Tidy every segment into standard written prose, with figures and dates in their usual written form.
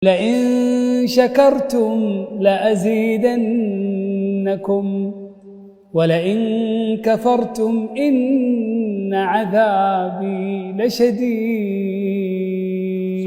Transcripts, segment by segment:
لئن شكرتم لأزيدنكم ولئن كفرتم إن عذابي لشديد.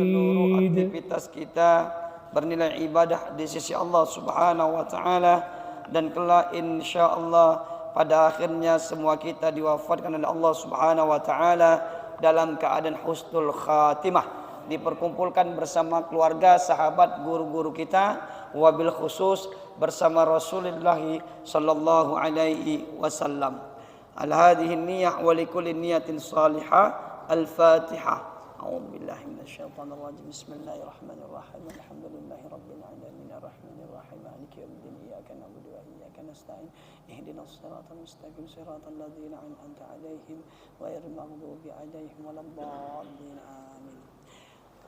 Seluruh aktivitas kita bernilai ibadah di sisi Allah Subhanahu wa taala, dan kelak insyaallah pada akhirnya semua kita diwafatkan oleh Allah Subhanahu wa taala dalam keadaan husnul khatimah, diperkumpulkan bersama keluarga, sahabat, guru-guru kita, wabil khusus bersama Rasulullah sallallahu alaihi wasallam. Al hadhihi niyyah wa likulli niyatin salihah. Al-Fatihah. A'udzu billahi minasyaitonir rajim. Bismillahirrahmanirrahim. Alhamdulillahi rabbil alamin arrahmanir rahim maliki yaumiddin iyyaka na'budu wa iyyaka nasta'in ihdinas siratal mustaqim siratal ladzina an'amta 'alaihim ghairil maghdubi 'alaihim waladdallin. Amin.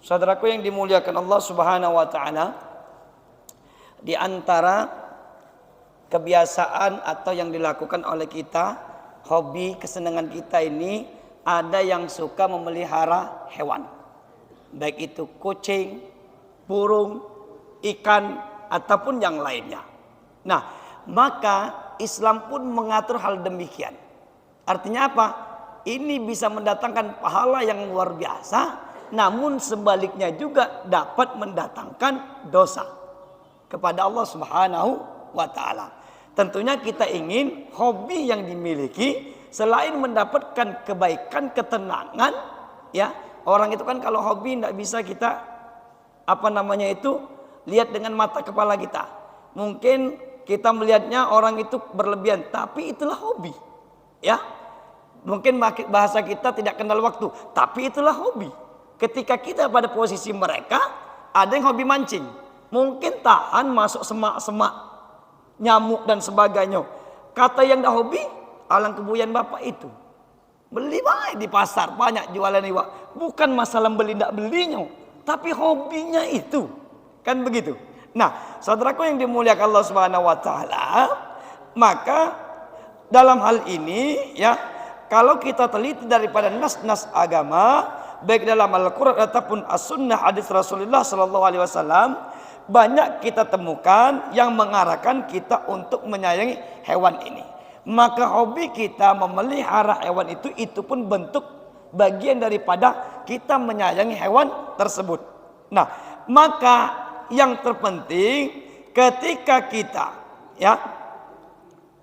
Saudaraku yang dimuliakan Allah Subhanahu wa taala, di antara kebiasaan atau yang dilakukan oleh kita, hobi kesenangan kita ini, ada yang suka memelihara hewan. Baik itu kucing, burung, ikan ataupun yang lainnya. Nah, maka Islam pun mengatur hal demikian. Artinya apa? Ini bisa mendatangkan pahala yang luar biasa. Namun sebaliknya juga dapat mendatangkan dosa kepada Allah Subhanahu wa taala. Tentunya kita ingin hobi yang dimiliki selain mendapatkan kebaikan, ketenangan, ya. Orang itu kan kalau hobi tidak bisa kita lihat dengan mata kepala kita. Mungkin kita melihatnya orang itu berlebihan, tapi itulah hobi. Ya. Mungkin bahasa kita tidak kenal waktu, tapi itulah hobi. Ketika kita pada posisi mereka, ada yang hobi mancing, mungkin tahan masuk semak-semak, nyamuk dan sebagainya. Kata yang dah hobi, alang kebuyan bapak itu beli baik di pasar, banyak jualan iwak. Bukan masalah beli tidak belinya, tapi hobinya itu, kan begitu. Nah, saudaraku yang dimuliakan Allah Subhanahu wa taala, maka dalam hal ini ya, kalau kita teliti daripada nas-nas agama, baik dalam Al-Quran ataupun As-Sunnah hadis Rasulullah Sallallahu Alaihi Wasallam, banyak kita temukan yang mengarahkan kita untuk menyayangi hewan ini. Maka hobi kita memelihara hewan itu pun bentuk bagian daripada kita menyayangi hewan tersebut. Nah, maka yang terpenting ketika kita ya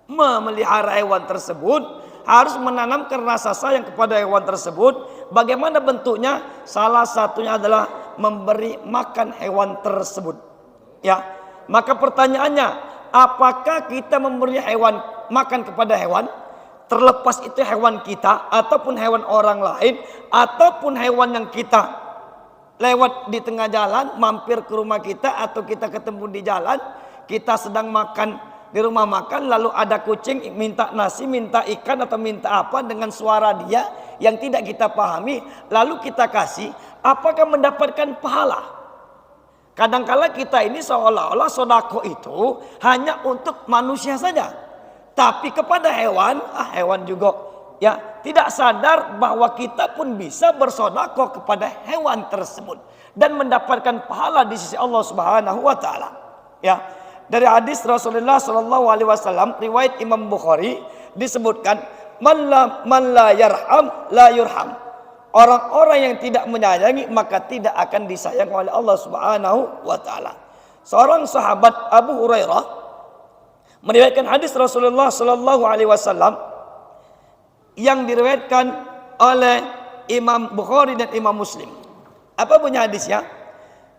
memelihara hewan tersebut, harus menanamkan rasa sayang kepada hewan tersebut. Bagaimana bentuknya? Salah satunya adalah memberi makan hewan tersebut. Ya, maka pertanyaannya, apakah kita memberi makan kepada hewan? Terlepas itu hewan kita ataupun hewan orang lain, ataupun hewan yang kita lewat di tengah jalan, mampir ke rumah kita, atau kita ketemu di jalan, kita sedang makan di rumah makan, lalu ada kucing minta nasi, minta ikan atau minta apa dengan suara dia yang tidak kita pahami, lalu kita kasih, apakah mendapatkan pahala? Kadangkala kita ini seolah-olah sodako itu hanya untuk manusia saja, tapi kepada hewan, hewan juga ya tidak sadar bahwa kita pun bisa bersodako kepada hewan tersebut dan mendapatkan pahala di sisi Allah Subhanahu wa taala. Ya. Dari hadis Rasulullah Sallallahu Alaihi Wasallam, riwayat Imam Bukhari, disebutkan man la yarham la yurham. Orang-orang yang tidak menyayangi maka tidak akan disayang oleh Allah Subhanahu wa taala. Seorang sahabat Abu Hurairah meriwayatkan hadis Rasulullah Sallallahu Alaihi Wasallam yang diriwayatkan oleh Imam Bukhari dan Imam Muslim. Apa bunyi hadisnya?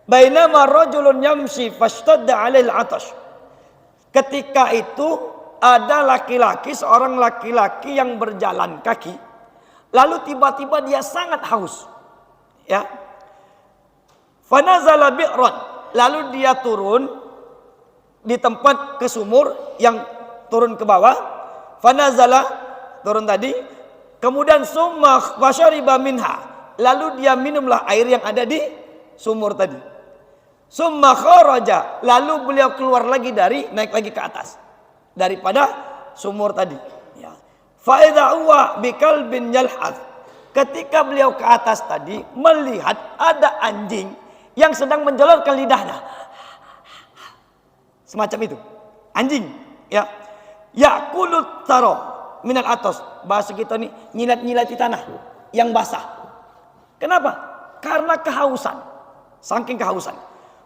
Bainama rajulun yamshi fashtadda 'alail 'atash. Ketika itu ada seorang laki-laki yang berjalan kaki, lalu tiba-tiba dia sangat haus. Ya. Fanazala bi'ran, lalu dia turun di tempat ke sumur yang turun ke bawah. Fanazala, turun tadi. Kemudian summa fashariba minha, lalu dia minumlah air yang ada di sumur tadi. Summa kharaja, lalu beliau keluar lagi naik lagi ke atas daripada sumur tadi. Ya. Fa idza huwa bikalbin yalhad, Ketika beliau ke atas tadi, melihat ada anjing yang sedang menjolorkan lidahnya. Semacam itu. Anjing, ya. Yakulut taro minal atos. Bahasa kita nih nyilat-nyilat di tanah yang basah. Kenapa? Karena kehausan. Saking kehausan.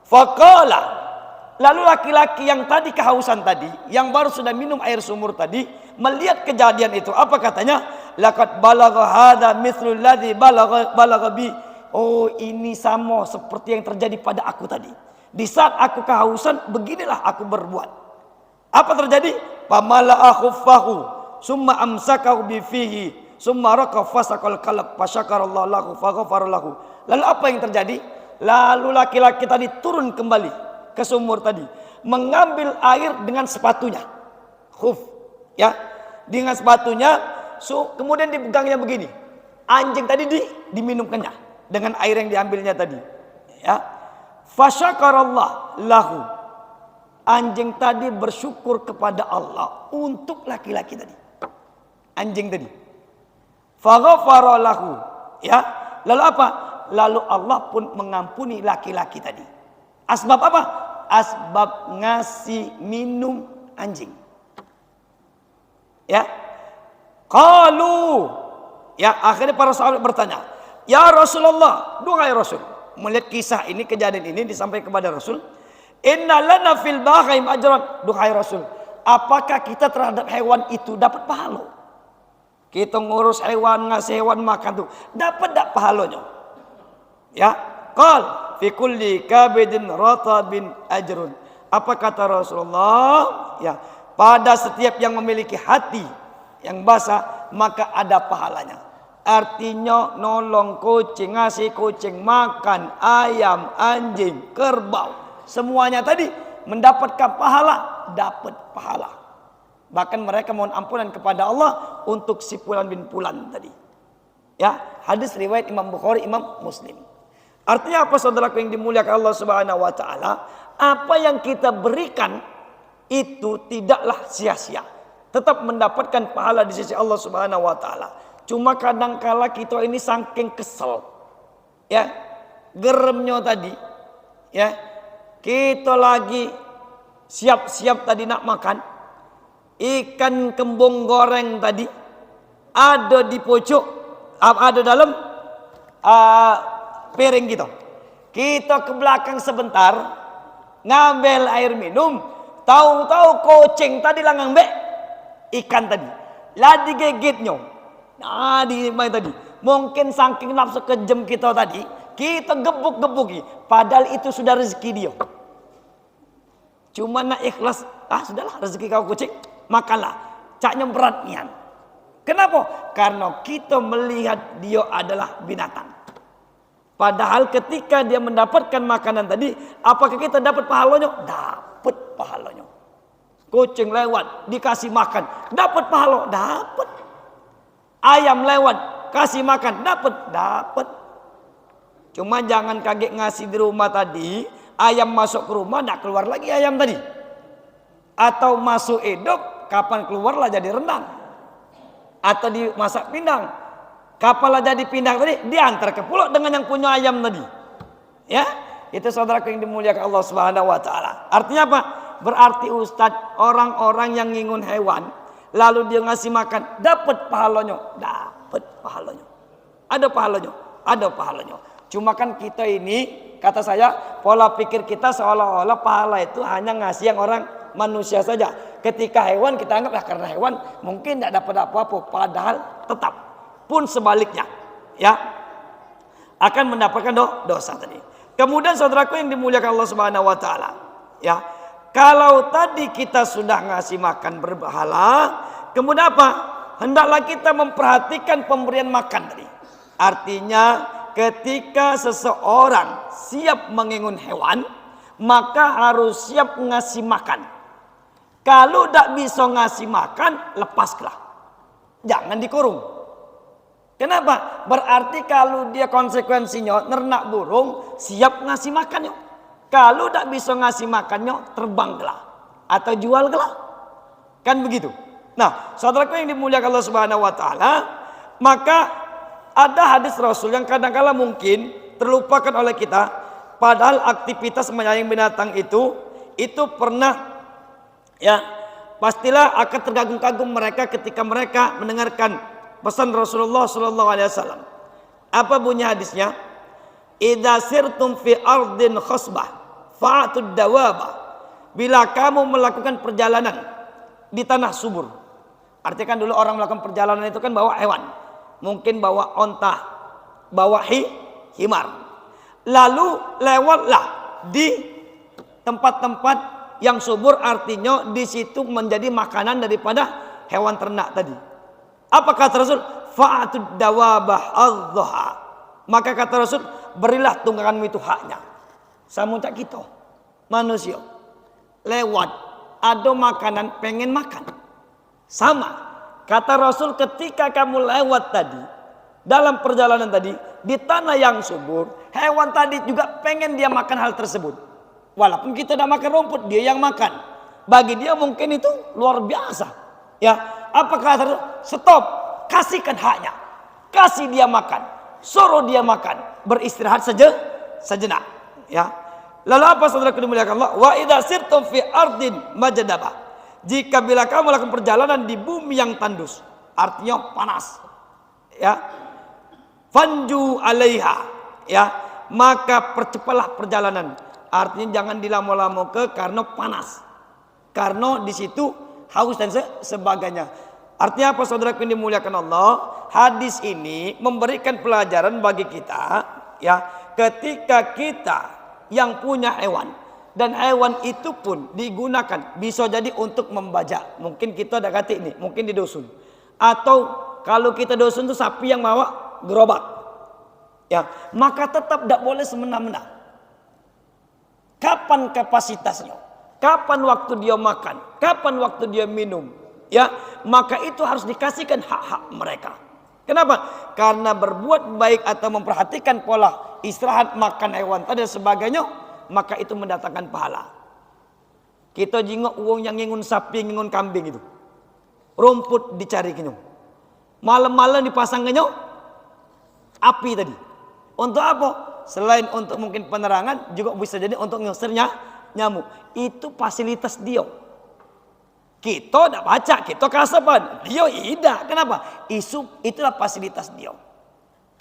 Faqala. Lalu laki-laki yang tadi kehausan tadi, yang baru sudah minum air sumur tadi, melihat kejadian itu, apa katanya? Laqad balagha hadza mithlu alladzi balagha bi. Oh, ini sama seperti yang terjadi pada aku tadi. Di saat aku kehausan, beginilah aku berbuat. Apa terjadi? Pamala khuffahu summa amsakahu bi fihi summa raqa fasaqal qalb fasyakarallahu lahu faghfara lahu. Lalu apa yang terjadi? Lalu laki-laki tadi turun kembali ke sumur tadi, mengambil air dengan sepatunya, khuf, ya, dengan sepatunya, kemudian dipegangnya begini, anjing tadi diminumkannya dengan air yang diambilnya tadi, ya, fasyakarallah lahu, anjing tadi bersyukur kepada Allah untuk laki-laki tadi, anjing tadi, faghfara lahu, ya, lalu apa? Lalu Allah pun mengampuni laki-laki tadi. Asbab apa? Asbab ngasih minum anjing. Ya. Qalu. Ya, akhirnya para sahabat bertanya, "Ya Rasulullah, duhai Rasul." Melihat kisah ini, kejadian ini disampaikan kepada Rasul, "Inna lana fil bahaim ajran." Duhai Rasul, apakah kita terhadap hewan itu dapat pahala? Kita ngurus hewan, ngasih hewan makan tuh, dapat tak pahalanya? Ya, qal fi kulli kabidin ratabin ajrun. Apa kata Rasulullah? Ya, pada setiap yang memiliki hati yang basah maka ada pahalanya. Artinya nolong kucing, ngasih kucing makan, ayam, anjing, kerbau, semuanya tadi mendapatkan pahala, dapat pahala. Bahkan mereka mohon ampunan kepada Allah untuk si Fulan bin Fulan tadi. Ya, hadis riwayat Imam Bukhari, Imam Muslim. Artinya apa, saudaraku yang dimuliakan Allah Subhanahu wa taala? Apa yang kita berikan itu tidaklah sia-sia. Tetap mendapatkan pahala di sisi Allah Subhanahu wa taala. Cuma kadangkala kita ini saking kesel, ya, geremnya tadi, ya, kita lagi siap-siap tadi nak makan ikan kembung goreng tadi, ada di pojok, ada dalam piring gitu. Kita ke belakang sebentar, ngambil air minum, tahu-tahu kucing tadi lah ngambil ikan tadi, lah digigitnya. Nah, di mana tadi? Mungkin saking nafsu kejam kita tadi, kita gebuk-gebuki, padahal itu sudah rezeki dia. Cuma nak ikhlas, sudahlah rezeki kau kucing, makanlah. Caknya berat nian. Kenapa? Karena kita melihat dia adalah binatang. Padahal ketika dia mendapatkan makanan tadi, apakah kita dapat pahalanya? Dapat pahalanya. Kucing lewat, dikasih makan, dapat pahala, dapat. Ayam lewat, kasih makan, dapat. Cuma jangan kaget ngasih di rumah tadi, ayam masuk ke rumah, nak keluar lagi ayam tadi. Atau masuk hidup, kapan keluarlah jadi rendang. Atau dimasak pindang, kapanlah jadi pindang tadi, diantar ke pulau dengan yang punya ayam tadi. Ya, itu saudaraku yang dimuliakan Allah Subhanahu wa taala. Artinya apa? Berarti Ustadz, orang-orang yang ngingun hewan lalu dia ngasih makan, dapat pahalanya, dapat pahalanya. Ada pahalanya, ada pahalanya. Cuma kan kita ini, kata saya, pola pikir kita seolah-olah pahala itu hanya ngasih yang orang manusia saja. Ketika hewan kita anggap karena hewan mungkin tidak dapat apa-apa, padahal tetap pun sebaliknya, ya, akan mendapatkan dosa tadi. Kemudian saudaraku yang dimuliakan Allah Subhanahu wa taala, ya, kalau tadi kita sudah ngasih makan berpahala, kemudian apa? Hendaklah kita memperhatikan pemberian makan tadi. Artinya ketika seseorang siap mengingun hewan, maka harus siap ngasih makan. Kalau tidak bisa ngasih makan, lepaslah. Jangan dikurung. Kenapa? Berarti kalau dia konsekuensinya nernak burung, siap ngasih makannya. Kalau tidak bisa ngasih makannya, terbang gelah atau jual gelah, kan begitu. Nah, saudaraku yang dimuliakan Allah Subhanahu wa taala, maka ada hadis Rasul yang kadang-kala mungkin terlupakan oleh kita. Padahal aktivitas menyayangi binatang itu pernah, ya, pastilah akan terkagum-kagum mereka ketika mereka mendengarkan pesan Rasulullah sallallahu alaihi wasallam. Apa bunyi hadisnya? Idza sirtum fi ardin khasbah fa'atud dawaba. Bila kamu melakukan perjalanan di tanah subur. Artinya kan dulu orang melakukan perjalanan itu kan bawa hewan. Mungkin bawa onta, bawa himar. Lalu lewatlah di tempat-tempat yang subur, artinya di situ menjadi makanan daripada hewan ternak tadi. Apa kata Rasul? Fa'atud dawabah adh-dhaha. Maka kata Rasul, berilah tungganganmu itu haknya. Sama tak kita manusia lewat ada makanan pengen makan. Sama kata Rasul, ketika kamu lewat tadi dalam perjalanan tadi di tanah yang subur, hewan tadi juga pengen dia makan hal tersebut. Walaupun kita tidak makan rumput, dia yang makan. Bagi dia mungkin itu luar biasa. Ya, apa kata Rasul? Stop, kasihkan haknya, kasih dia makan, suruh dia makan, beristirahat sejenak. Ya, lalu apa saudaraku dimuliakan Allah? Wa idza sirtum fi ardin majdabah. Jika bila kamu melakukan perjalanan di bumi yang tandus, artinya panas, ya, fanju alaiha, ya, maka percepatlah perjalanan. Artinya jangan dilama-lama karena panas, karena di situ haus dan sebagainya. Artinya apa saudaraku yang dimuliakan Allah? Hadis ini memberikan pelajaran bagi kita, ya, ketika kita yang punya hewan, dan hewan itu pun digunakan bisa jadi untuk membajak. Mungkin kita ada kata ini, mungkin di dusun, atau kalau kita dusun itu sapi yang bawa gerobak, ya, maka tetap tidak boleh semena-mena. Kapan kapasitasnya, kapan waktu dia makan, kapan waktu dia minum, ya, maka itu harus dikasihkan hak-hak mereka. Kenapa? Karena berbuat baik atau memperhatikan pola istirahat, makan hewan tadi dan sebagainya, maka itu mendatangkan pahala. Kita jingok uang yang ngingun sapi, ngingun kambing itu, rumput dicari kenyong, malam-malam dipasang kenyong api tadi. Untuk apa? Selain untuk mungkin penerangan, juga bisa jadi untuk ngusirnya nyamuk. Itu fasilitas dia. Kita tidak baca, kita kasapan, dia tidak. Kenapa? Itulah fasilitas dia.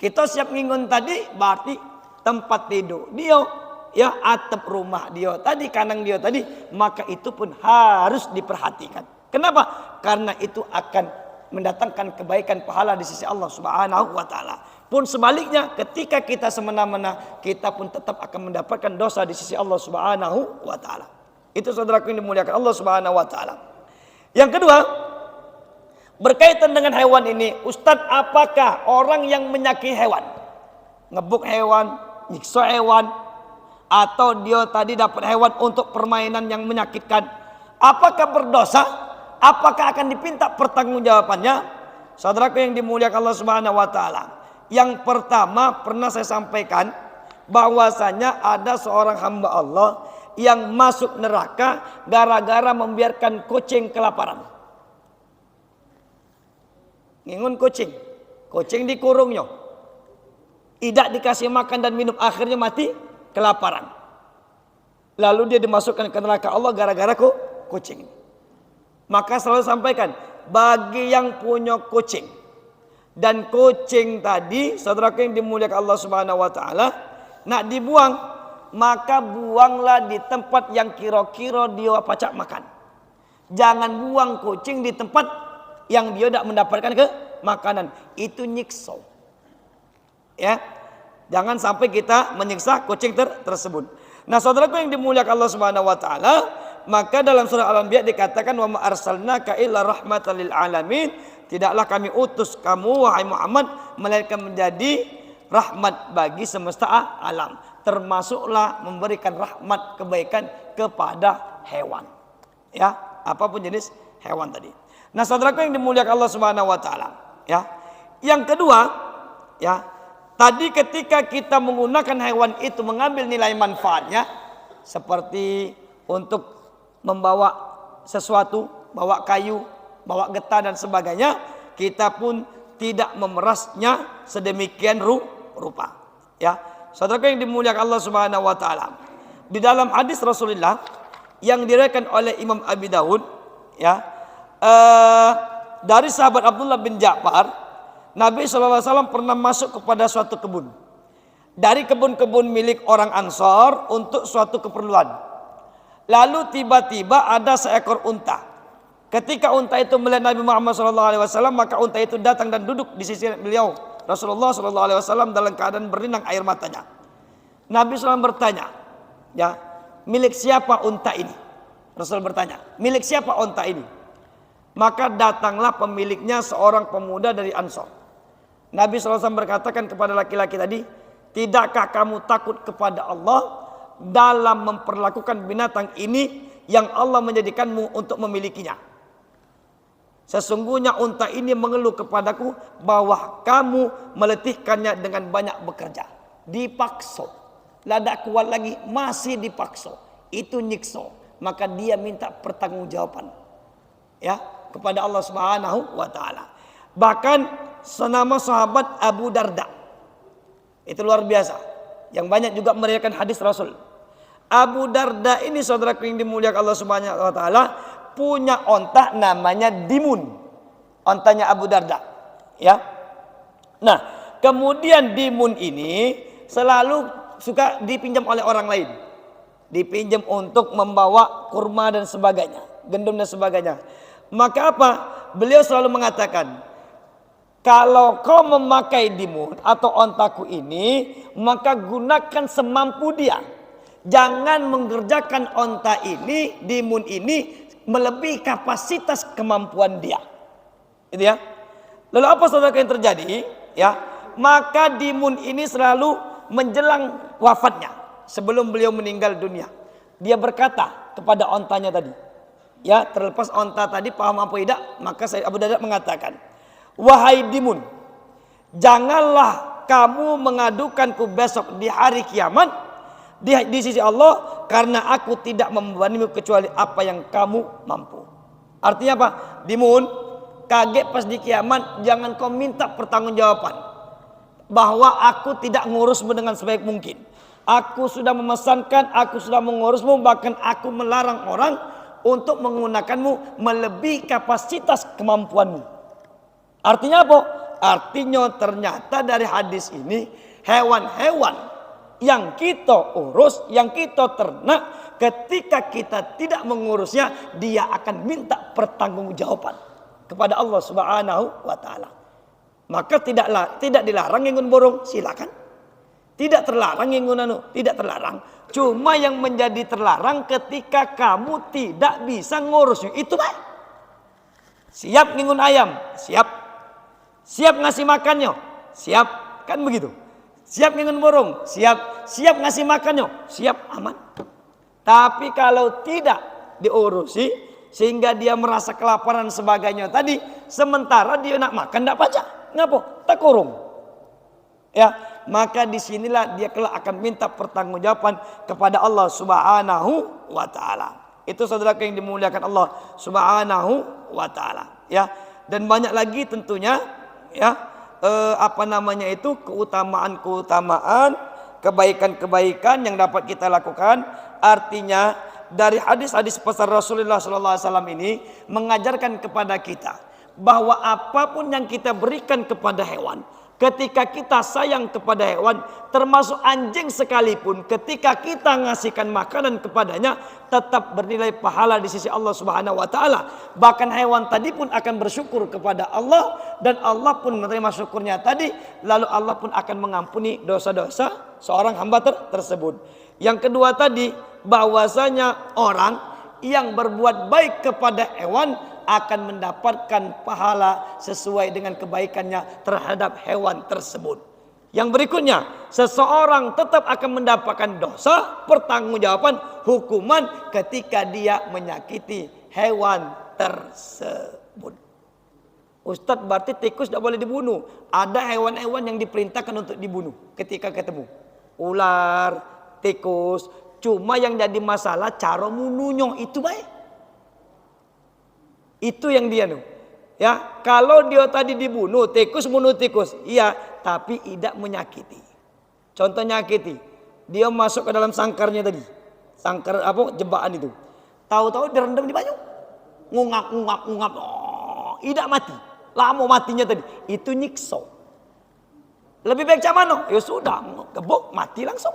Kita siap ngingun tadi, berarti tempat tidur dia, ya, atap rumah dia tadi, kandang dia tadi, maka itu pun harus diperhatikan. Kenapa? Karena itu akan mendatangkan kebaikan pahala di sisi Allah Subhanahu wa taala. Pun sebaliknya, ketika kita semena-mena, kita pun tetap akan mendapatkan dosa di sisi Allah Subhanahu wa taala. Itu saudaraku yang dimuliakan Allah Subhanahu wa taala. Yang kedua, berkaitan dengan hewan ini, Ustadz, apakah orang yang menyakiti hewan, ngebuk hewan, nyiksa hewan, atau dia tadi dapat hewan untuk permainan yang menyakitkan, apakah berdosa? Apakah akan dipinta pertanggungjawabannya? Saudaraku yang dimuliakan Allah Subhanahu wa taala. Yang pertama, pernah saya sampaikan bahwasanya ada seorang hamba Allah yang masuk neraka gara-gara membiarkan kucing kelaparan. Ngingun kucing, kucing dikurungnya, tidak dikasih makan dan minum, akhirnya mati kelaparan. Lalu dia dimasukkan ke neraka Allah gara-gara kucing. Maka selalu sampaikan, bagi yang punya kucing, dan kucing tadi, saudaraku yang dimuliakan Allah Subhanahu wa taala, nak dibuang, maka buanglah di tempat yang kira-kira dia pacak makan. Jangan buang kucing di tempat yang dia tidak mendapatkan makanan. Itu nyiksa. Ya. Jangan sampai kita menyiksa kucing tersebut. Nah, saudaraku yang dimuliakan Allah Subhanahu wa taala, maka dalam surah Al-Anbiya dikatakan, wa ma arsalnaka illa rahmatan lil alamin. Tidaklah kami utus kamu wahai Muhammad melainkan menjadi rahmat bagi semesta alam, termasuklah memberikan rahmat kebaikan kepada hewan, ya, apapun jenis hewan tadi. Nah, saudaraku yang dimuliakan Allah Subhanahu wa taala, ya. Yang kedua, ya, tadi ketika kita menggunakan hewan itu mengambil nilai manfaatnya, seperti untuk membawa sesuatu, bawa kayu, bawa getah dan sebagainya, kita pun tidak memerasnya sedemikian rupa, ya. saudara yang dimuliakan Allah Subhanahu wa taala. Di dalam hadis Rasulullah yang diriwayatkan oleh Imam Abi Daud, ya, dari sahabat Abdullah bin Ja'far, Nabi SAW pernah masuk kepada suatu kebun dari kebun-kebun milik orang Ansor untuk suatu keperluan. Lalu tiba-tiba ada seekor unta. Ketika unta itu melihat Nabi Muhammad SAW, maka unta itu datang dan duduk di sisi beliau Rasulullah SAW dalam keadaan berlinang air matanya. Nabi SAW bertanya, ya, milik siapa unta ini? Rasul bertanya, milik siapa unta ini? Maka datanglah pemiliknya, seorang pemuda dari Ansor. Nabi SAW berkatakan kepada laki-laki tadi, tidakkah kamu takut kepada Allah dalam memperlakukan binatang ini yang Allah menjadikanmu untuk memilikinya? Sesungguhnya unta ini mengeluh kepadaku bahwa kamu meletihkannya dengan banyak bekerja. Dipaksa, lada kuat lagi, masih dipaksa. Itu nyiksa. Maka dia minta pertanggungjawaban, ya, kepada Allah Subhanahu wa taala. Bahkan senama sahabat Abu Darda. Itu luar biasa. Yang banyak juga meriwayatkan hadis Rasul. Abu Darda ini, saudaraku yang dimuliakan Allah Subhanahu wa taala, punya onta namanya Dimun. Ontanya Abu Darda, ya. Nah, kemudian Dimun ini selalu suka dipinjam oleh orang lain. Dipinjam untuk membawa kurma dan sebagainya, gandum dan sebagainya. Maka apa? Beliau selalu mengatakan, kalau kau memakai Dimun atau ontaku ini, maka gunakan semampu dia. Jangan mengerjakan onta ini, Dimun ini, melebihi kapasitas kemampuan dia. Itu ya. Lalu apa saudara yang terjadi? Ya, maka Dimun ini selalu menjelang wafatnya, sebelum beliau meninggal dunia, dia berkata kepada ontanya tadi, ya, terlepas onta tadi paham apa tidak, maka saya Abu Darda mengatakan, wahai Dimun, janganlah kamu mengadukanku besok di hari kiamat di sisi Allah, karena aku tidak membebanimu kecuali apa yang kamu mampu. Artinya apa? Dimun, kaget pas di kiamat, jangan kau minta pertanggungjawaban bahwa aku tidak ngurusmu dengan sebaik mungkin. Aku sudah memesankan, aku sudah mengurusmu, bahkan aku melarang orang untuk menggunakanmu melebihi kapasitas kemampuanmu. Artinya apa? Artinya ternyata dari hadis ini, hewan-hewan yang kita urus, yang kita ternak, ketika kita tidak mengurusnya, dia akan minta pertanggungjawaban kepada Allah Subhanahu wa taala. Maka tidak dilarang ngingun burung, silakan. Tidak terlarang ngingun tidak terlarang. Cuma yang menjadi terlarang ketika kamu tidak bisa ngurusnya. Itu baik. Siap ngingun ayam, siap. Siap ngasih makannya, siap. Kan begitu. Siap ngingun burung, siap. Siap ngasih makannya, siap, aman. Tapi kalau tidak diurusi sehingga dia merasa kelaparan sebagainya tadi, sementara dia nak makan tidak baca, ngapa? Tak kurung. Ya, maka disinilah dia kelak akan minta pertanggungjawaban kepada Allah Subhanahu wa taala. Itu saudara yang dimuliakan Allah Subhanahu wa taala, ya. Dan banyak lagi tentunya, ya, keutamaan-keutamaan, kebaikan-kebaikan yang dapat kita lakukan. Artinya dari hadis-hadis pesan Rasulullah SAW ini mengajarkan kepada kita bahwa apapun yang kita berikan kepada hewan, ketika kita sayang kepada hewan, termasuk anjing sekalipun, ketika kita ngasihkan makanan kepadanya, tetap bernilai pahala di sisi Allah Subhanahu wa taala. Bahkan hewan tadi pun akan bersyukur kepada Allah, dan Allah pun menerima syukurnya tadi, lalu Allah pun akan mengampuni dosa-dosa seorang hamba tersebut. Yang kedua tadi, bahwasanya orang yang berbuat baik kepada hewan akan mendapatkan pahala sesuai dengan kebaikannya terhadap hewan tersebut. Yang berikutnya, seseorang tetap akan mendapatkan dosa, pertanggungjawaban, hukuman ketika dia menyakiti hewan tersebut. Ustadz, berarti tikus tidak boleh dibunuh. Ada hewan-hewan yang diperintahkan untuk dibunuh ketika ketemu. Ular, tikus. Cuma yang jadi masalah cara munuhnya itu baik. Itu yang dia ya, kalau dia tadi dibunuh, tikus bunuh tikus, iya, tapi tidak menyakiti. Contoh nyakiti. Dia masuk ke dalam sangkarnya tadi. Sangkar apa? Jebakan itu. Tahu-tahu direndam di banyu. Ngungap. Oh, tidak mati. Lama matinya tadi. Itu nyiksa. Lebih baik macam mana? Ya sudah, gebuk mati langsung.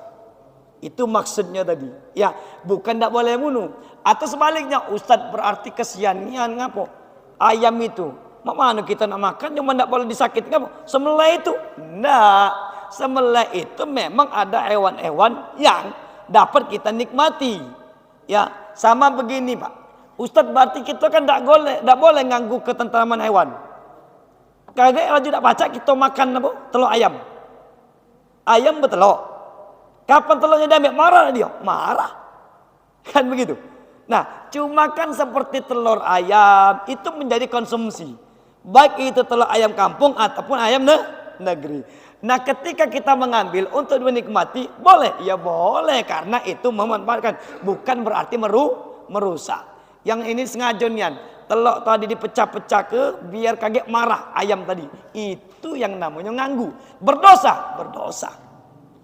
Itu maksudnya tadi. Ya, bukan tidak boleh bunuh. Atau sebaliknya, Ustadz berarti kesianian ngapo? Ayam itu, mana kita nak makan cuma tidak boleh disakit ngapo? Sembelih itu. Nah, sembelih itu memang ada hewan-hewan yang dapat kita nikmati. Ya, sama begini Pak. Ustadz berarti kita kan tidak boleh ganggu ketentraman hewan. Kagak laju tidak baca kita makan apa? Telur ayam. Ayam bertelur. Kapan telurnya diambil? Marah dia. Marah. Kan begitu. Nah, cuma kan seperti telur ayam itu menjadi konsumsi. Baik itu telur ayam kampung ataupun ayam negeri. Nah, ketika kita mengambil untuk menikmati, boleh? Ya boleh, karena itu memanfaatkan. Bukan berarti merusak. Yang ini sengaja nian. Telur tadi dipecah-pecah biar kaget marah ayam tadi. Itu yang namanya nganggu. Berdosa.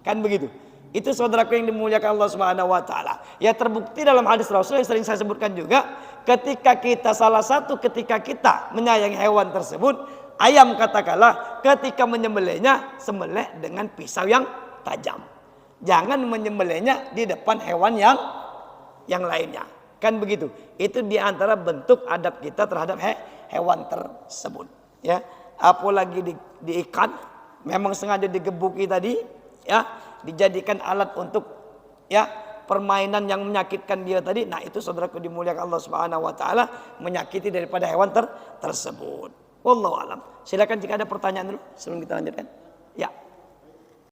Kan begitu. Itu saudaraku yang dimuliakan Allah Subhanahu wa taala. Ya terbukti dalam hadis Rasul yang sering saya sebutkan juga, ketika kita menyayangi hewan tersebut, ayam katakanlah, ketika menyembelihnya, sembelih dengan pisau yang tajam. Jangan menyembelihnya di depan hewan yang lainnya. Kan begitu. Itu diantara bentuk adab kita terhadap hewan tersebut. Ya, apalagi di ikan, memang sengaja digebuki tadi, ya, dijadikan alat untuk ya permainan yang menyakitkan dia tadi. Nah, itu saudaraku dimuliakan Allah Subhanahu wa taala, menyakiti daripada hewan tersebut. Wallahu alam. Silakan jika ada pertanyaan dulu sebelum kita lanjutkan. Ya.